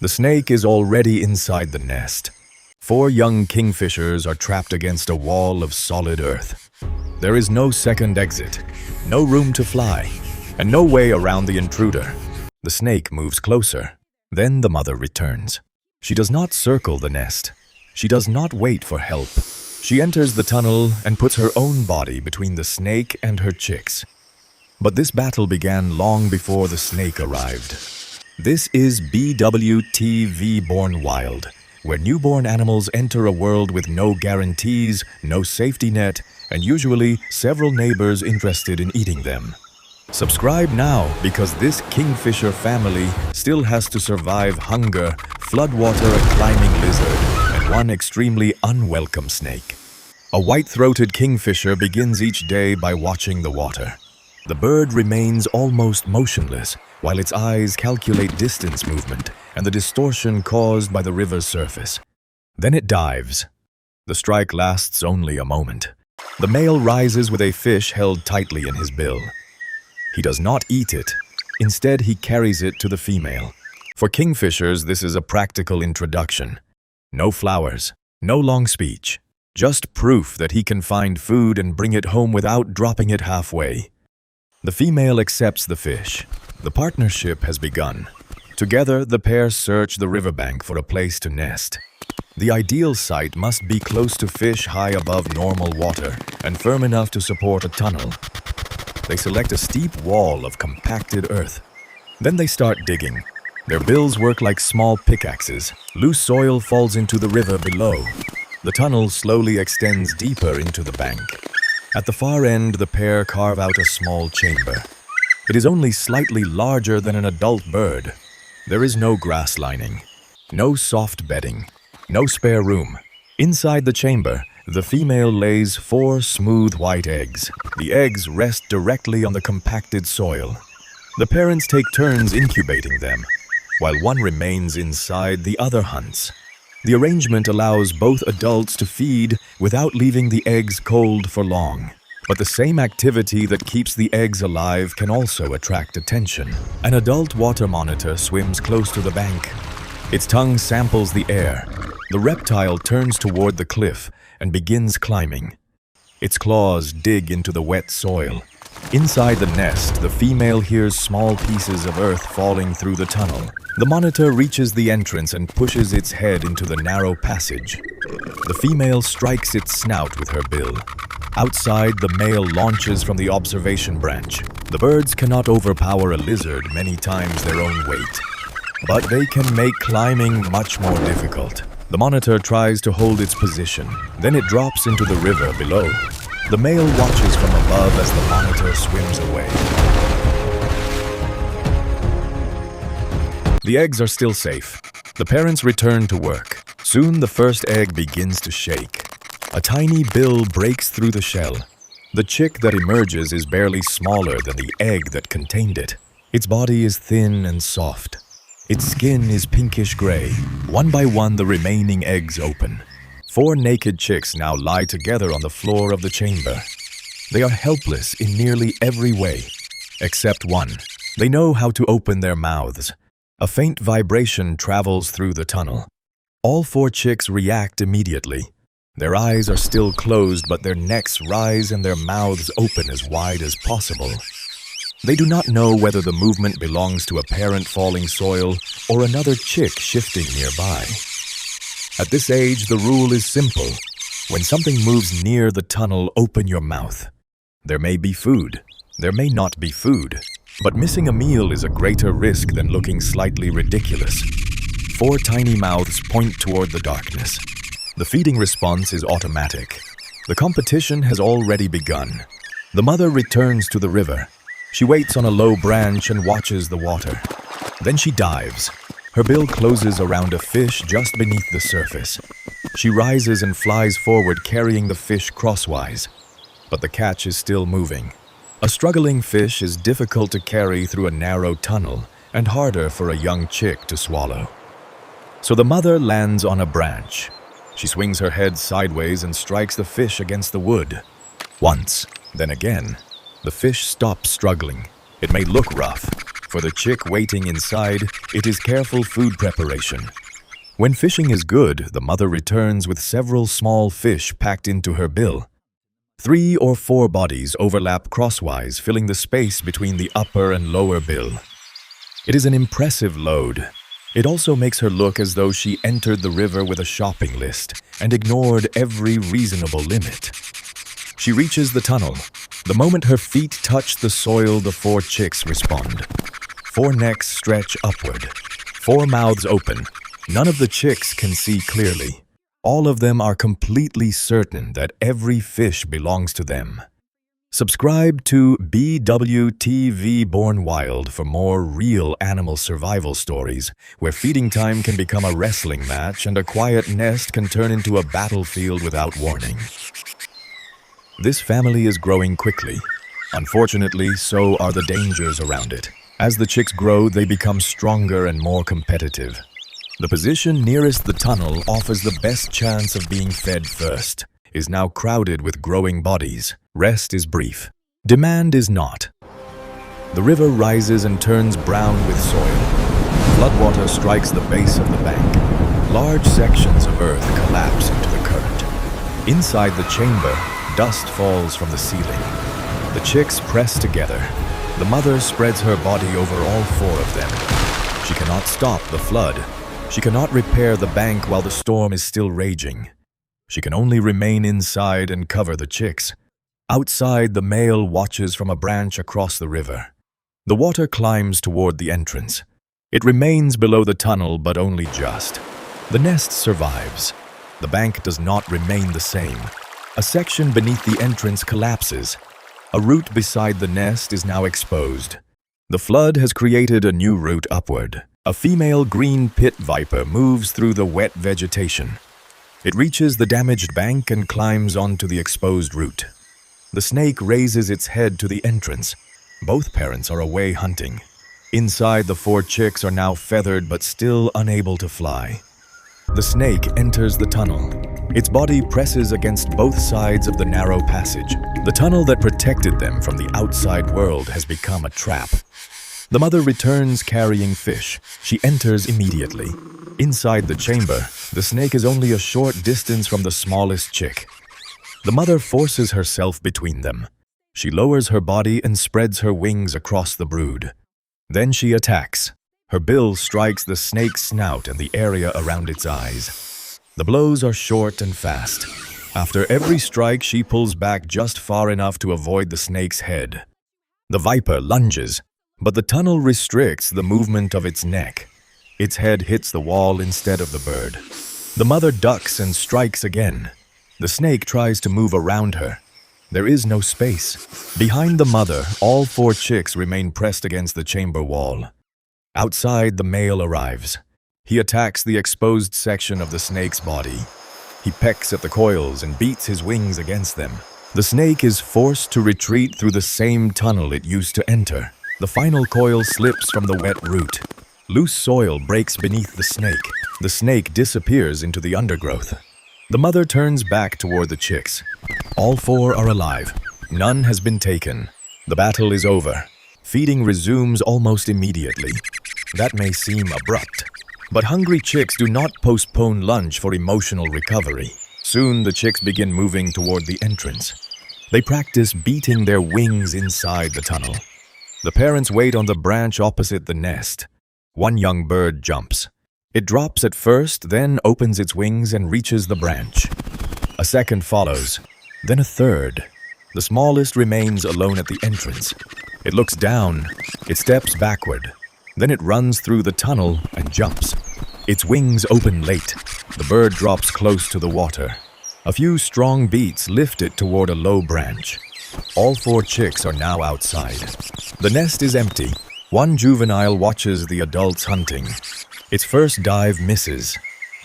The snake is already inside the nest. 4 young kingfishers are trapped against a wall of solid earth. There is no second exit, no room to fly, and no way around the intruder. The snake moves closer. Then the mother returns. She does not circle the nest. She does not wait for help. She enters the tunnel and puts her own body between the snake and her chicks. But this battle began long before the snake arrived. This is BWTV Born Wild, where newborn animals enter a world with no guarantees, no safety net, and usually several neighbors interested in eating them. Subscribe now because this kingfisher family still has to survive hunger, floodwater, a climbing lizard, and one extremely unwelcome snake. A white-throated kingfisher begins each day by watching the water. The bird remains almost motionless, while its eyes calculate distance movement and the distortion caused by the river's surface. Then it dives. The strike lasts only a moment. The male rises with a fish held tightly in his bill. He does not eat it. Instead, he carries it to the female. For kingfishers, this is a practical introduction. No flowers, no long speech. Just proof that he can find food and bring it home without dropping it halfway. The female accepts the fish. The partnership has begun. Together, the pair search the riverbank for a place to nest. The ideal site must be close to fish high above normal water and firm enough to support a tunnel. They select a steep wall of compacted earth. Then they start digging. Their bills work like small pickaxes. Loose soil falls into the river below. The tunnel slowly extends deeper into the bank. At the far end, the pair carve out a small chamber. It is only slightly larger than an adult bird. There is no grass lining, no soft bedding, no spare room. Inside the chamber, the female lays 4 smooth white eggs. The eggs rest directly on the compacted soil. The parents take turns incubating them. While one remains inside, the other hunts. The arrangement allows both adults to feed without leaving the eggs cold for long. But the same activity that keeps the eggs alive can also attract attention. An adult water monitor swims close to the bank. Its tongue samples the air. The reptile turns toward the cliff and begins climbing. Its claws dig into the wet soil. Inside the nest, the female hears small pieces of earth falling through the tunnel. The monitor reaches the entrance and pushes its head into the narrow passage. The female strikes its snout with her bill. Outside, the male launches from the observation branch. The birds cannot overpower a lizard many times their own weight, but they can make climbing much more difficult. The monitor tries to hold its position. Then it drops into the river below. The male watches from above as the monitor swims away. The eggs are still safe. The parents return to work. Soon the first egg begins to shake. A tiny bill breaks through the shell. The chick that emerges is barely smaller than the egg that contained it. Its body is thin and soft. Its skin is pinkish gray. One by one, the remaining eggs open. 4 naked chicks now lie together on the floor of the chamber. They are helpless in nearly every way, except one. They know how to open their mouths. A faint vibration travels through the tunnel. All 4 chicks react immediately. Their eyes are still closed, but their necks rise and their mouths open as wide as possible. They do not know whether the movement belongs to a parent falling soil or another chick shifting nearby. At this age, the rule is simple. When something moves near the tunnel, open your mouth. There may be food. There may not be food. But missing a meal is a greater risk than looking slightly ridiculous. 4 tiny mouths point toward the darkness. The feeding response is automatic. The competition has already begun. The mother returns to the river. She waits on a low branch and watches the water. Then she dives. Her bill closes around a fish just beneath the surface. She rises and flies forward, carrying the fish crosswise. But the catch is still moving. A struggling fish is difficult to carry through a narrow tunnel and harder for a young chick to swallow. So the mother lands on a branch. She swings her head sideways and strikes the fish against the wood. Once, then again. The fish stops struggling. It may look rough. For the chick waiting inside, it is careful food preparation. When fishing is good, the mother returns with several small fish packed into her bill. 3 or 4 bodies overlap crosswise, filling the space between the upper and lower bill. It is an impressive load. It also makes her look as though she entered the river with a shopping list and ignored every reasonable limit. She reaches the tunnel. The moment her feet touch the soil, the 4 chicks respond. 4 necks stretch upward. 4 mouths open. None of the chicks can see clearly. All of them are completely certain that every fish belongs to them. Subscribe to BWTV Born Wild for more real animal survival stories, where feeding time can become a wrestling match and a quiet nest can turn into a battlefield without warning. This family is growing quickly. Unfortunately, so are the dangers around it. As the chicks grow, they become stronger and more competitive. The position nearest the tunnel offers the best chance of being fed first, is now crowded with growing bodies. Rest is brief. Demand is not. The river rises and turns brown with soil. Floodwater strikes the base of the bank. Large sections of earth collapse into the current. Inside the chamber, dust falls from the ceiling. The chicks press together. The mother spreads her body over all 4 of them. She cannot stop the flood. She cannot repair the bank while the storm is still raging. She can only remain inside and cover the chicks. Outside, the male watches from a branch across the river. The water climbs toward the entrance. It remains below the tunnel, but only just. The nest survives. The bank does not remain the same. A section beneath the entrance collapses. A root beside the nest is now exposed. The flood has created a new route upward. A female green pit viper moves through the wet vegetation. It reaches the damaged bank and climbs onto the exposed root. The snake raises its head to the entrance. Both parents are away hunting. Inside, the 4 chicks are now feathered but still unable to fly. The snake enters the tunnel. Its body presses against both sides of the narrow passage. The tunnel that protected them from the outside world has become a trap. The mother returns carrying fish. She enters immediately. Inside the chamber, the snake is only a short distance from the smallest chick. The mother forces herself between them. She lowers her body and spreads her wings across the brood. Then she attacks. Her bill strikes the snake's snout and the area around its eyes. The blows are short and fast. After every strike, she pulls back just far enough to avoid the snake's head. The viper lunges, but the tunnel restricts the movement of its neck. Its head hits the wall instead of the bird. The mother ducks and strikes again. The snake tries to move around her. There is no space. Behind the mother, all 4 chicks remain pressed against the chamber wall. Outside, the male arrives. He attacks the exposed section of the snake's body. He pecks at the coils and beats his wings against them. The snake is forced to retreat through the same tunnel it used to enter. The final coil slips from the wet root. Loose soil breaks beneath the snake. The snake disappears into the undergrowth. The mother turns back toward the chicks. All 4 are alive. None has been taken. The battle is over. Feeding resumes almost immediately. That may seem abrupt, but hungry chicks do not postpone lunch for emotional recovery. Soon the chicks begin moving toward the entrance. They practice beating their wings inside the tunnel. The parents wait on the branch opposite the nest. One young bird jumps. It drops at first, then opens its wings and reaches the branch. A second follows, then a third. The smallest remains alone at the entrance. It looks down. It steps backward. Then it runs through the tunnel and jumps. Its wings open late. The bird drops close to the water. A few strong beats lift it toward a low branch. All 4 chicks are now outside. The nest is empty. One juvenile watches the adults hunting. Its first dive misses.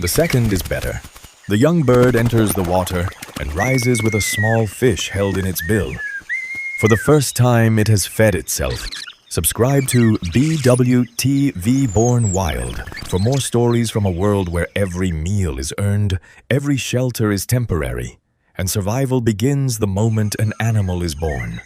The second is better. The young bird enters the water and rises with a small fish held in its bill. For the first time, it has fed itself. Subscribe to BWTV Born Wild for more stories from a world where every meal is earned, every shelter is temporary, and survival begins the moment an animal is born.